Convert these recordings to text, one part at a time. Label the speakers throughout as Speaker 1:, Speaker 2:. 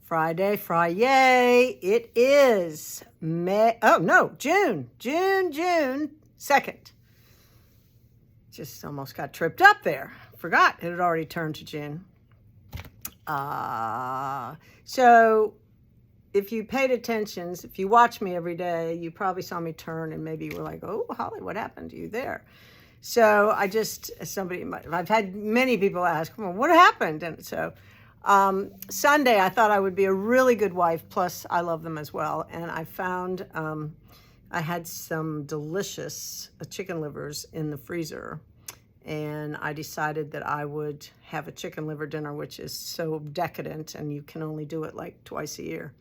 Speaker 1: Friday. It is June 2nd. Just almost got tripped up there. Forgot it had already turned to June. So if you paid attention, if you watch me every day, you probably saw me turn and maybe were like, oh, Holly, what happened to you there? So I've had many people ask, well, what happened? And so Sunday, I thought I would be a really good wife, plus I love them as well. And I found I had some delicious chicken livers in the freezer. And I decided that I would have a chicken liver dinner, which is so decadent, and you can only do it like twice a year.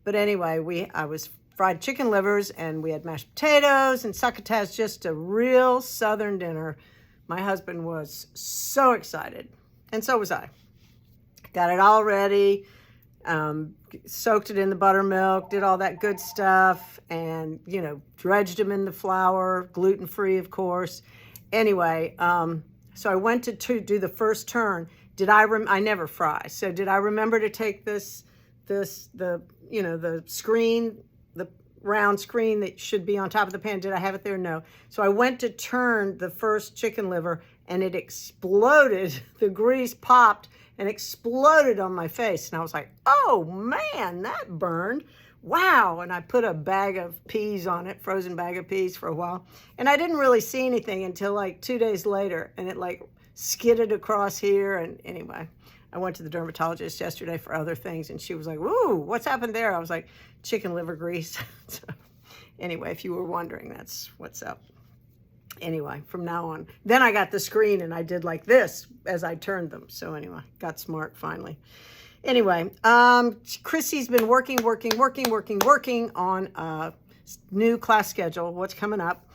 Speaker 1: But anyway, I was fried chicken livers, and we had mashed potatoes and succotash, just a real Southern dinner. My husband was so excited, and so was I. Got it all ready, soaked it in the buttermilk, did all that good stuff, and, dredged them in the flour, gluten-free, of course. Anyway, so I went to do the first turn. I never fry. So did I remember to take the screen, the round screen that should be on top of the pan? Did I have it there? No. So I went to turn the first chicken liver, and it exploded. The grease popped and exploded on my face. And I was like, oh man, that burned. Wow. And I put a bag of peas on it, frozen bag of peas, for a while. And I didn't really see anything until like 2 days later. And it like skidded across here. And anyway, I went to the dermatologist yesterday for other things. And she was like, woo, what's happened there? I was like, chicken liver grease. So anyway, if you were wondering, that's what's up. Anyway, from now on. Then I got the screen and I did like this as I turned them. So anyway, got smart finally. Anyway, Chrissy's been working on a new class schedule, what's coming up,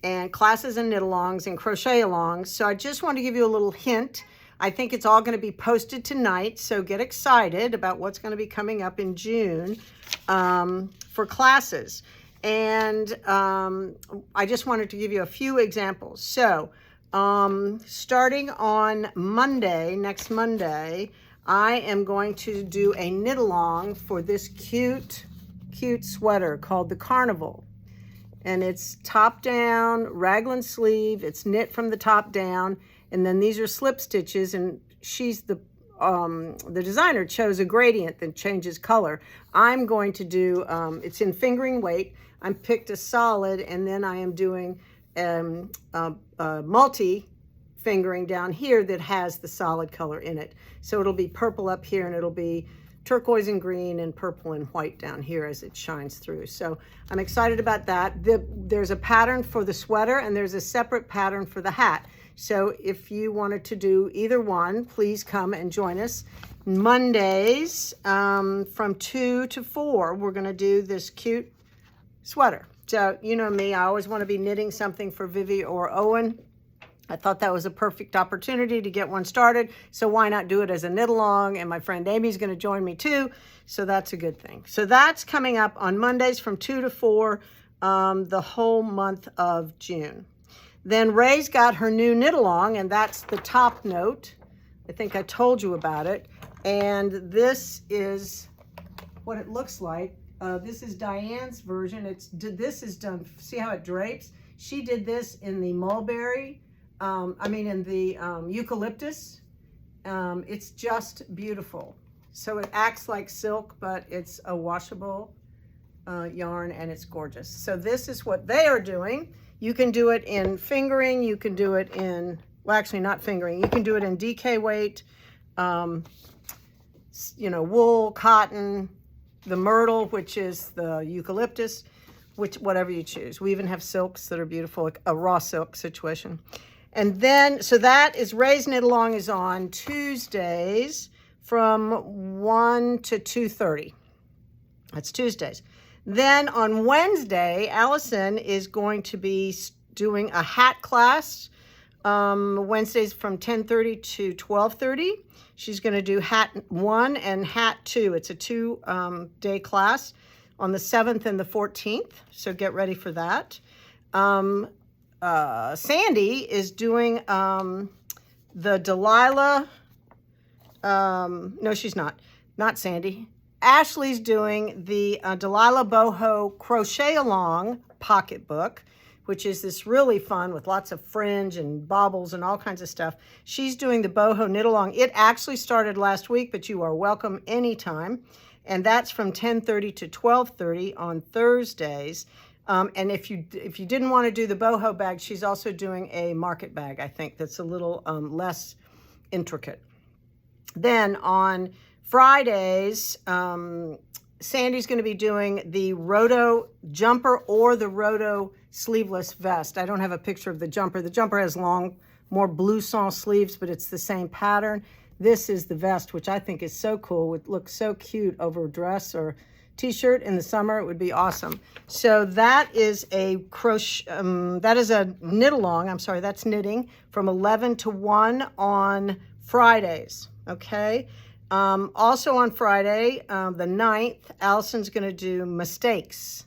Speaker 1: and classes and knit-alongs and crochet-alongs. So I just want to give you a little hint. I think it's all going to be posted tonight, so get excited about what's going to be coming up in June for classes. And I just wanted to give you a few examples. So starting on Monday, next Monday, I am going to do a knit along for this cute sweater called the Carnival. And it's top down, raglan sleeve. It's knit from the top down. And then these are slip stitches. And she's the designer chose a gradient that changes color. I'm going to do, it's in fingering weight. I picked a solid, and then I am doing multi fingering down here that has the solid color in it. So it'll be purple up here, and it'll be turquoise and green and purple and white down here as it shines through. So I'm excited about that. There's a pattern for the sweater, and there's a separate pattern for the hat. So if you wanted to do either one, please come and join us. Mondays from 2 to 4, we're going to do this cute sweater. So you know me, I always want to be knitting something for Vivi or Owen. I thought that was a perfect opportunity to get one started, so why not do it as a knit along? And my friend Amy's going to join me too, so that's a good thing. So that's coming up on Mondays from 2 to 4 the whole month of June. Then Ray's got her new knit along, and that's the top note. I think I told you about it. And this is what it looks like. This is Diane's version. This is done, see how it drapes? She did this in the mulberry, in the eucalyptus. It's just beautiful. So it acts like silk, but it's a washable yarn, and it's gorgeous. So this is what they are doing. You can do it in fingering. You can do it in, well, actually not fingering. You can do it in DK weight, wool, cotton, the myrtle, which is the eucalyptus, whatever you choose. We even have silks that are beautiful, like a raw silk situation. And then, so that is Ray's Knit Along is on Tuesdays from 1 to 2:30. That's Tuesdays. Then on Wednesday, Allison is going to be doing a hat class. Wednesdays from 10:30 to 12:30. She's going to do hat 1 and hat 2. It's a 2-day class on the 7th and the 14th. So get ready for that. Sandy is doing the Delilah. No, she's not. Not Sandy. Ashley's doing the Delilah Boho Crochet Along pocketbook, which is this really fun with lots of fringe and baubles and all kinds of stuff. She's doing the Boho Knit Along. It actually started last week, but you are welcome anytime. And that's from 10:30 to 12:30 on Thursdays. And if you didn't want to do the boho bag, she's also doing a market bag, I think, that's a little less intricate. Then on Fridays, Sandy's going to be doing the Roto jumper or the Roto sleeveless vest. I don't have a picture of the jumper. The jumper has long, more blouson sleeves, but it's the same pattern. This is the vest, which I think is so cool. It would look so cute over a dress or t-shirt in the summer. It would be awesome. So that is a crochet, that is a knit along. I'm sorry, that's knitting from 11 to 1 on Fridays. Okay. Also on Friday, the 9th, Allison's going to do mistakes,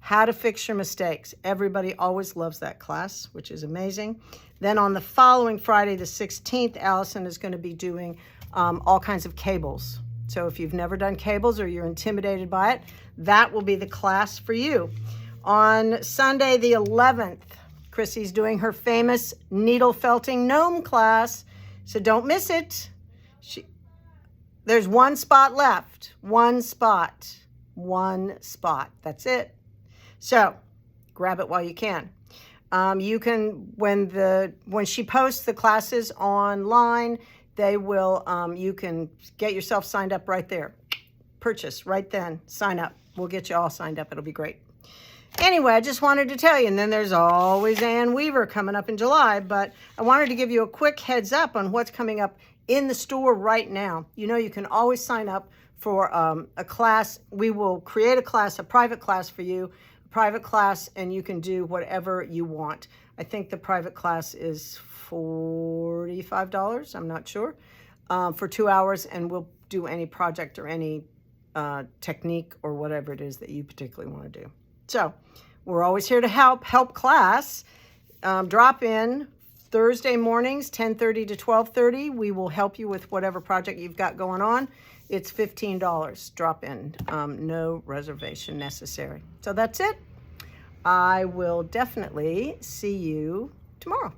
Speaker 1: how to fix your mistakes. Everybody always loves that class, which is amazing. Then on the following Friday, the 16th, Allison is going to be doing all kinds of cables. So if you've never done cables or you're intimidated by it, that will be the class for you. On Sunday, the 11th, Chrissy's doing her famous needle felting gnome class. So don't miss it. There's one spot left. One spot. That's it. So grab it while you can. You can, when she posts the classes online, they will, you can get yourself signed up right there. Purchase right then. Sign up. We'll get you all signed up. It'll be great. Anyway, I just wanted to tell you, and then there's always Ann Weaver coming up in July, but I wanted to give you a quick heads up on what's coming up in the store right now. You know, you can always sign up for a class. We will create a class, a private class for you, and you can do whatever you want. I think the private class is $45, I'm not sure, for 2 hours, and we'll do any project or any technique or whatever it is that you particularly want to do. So we're always here to help class. Drop in Thursday mornings, 10:30 to 12:30. We will help you with whatever project you've got going on. It's $15. Drop in. No reservation necessary. So that's it. I will definitely see you tomorrow.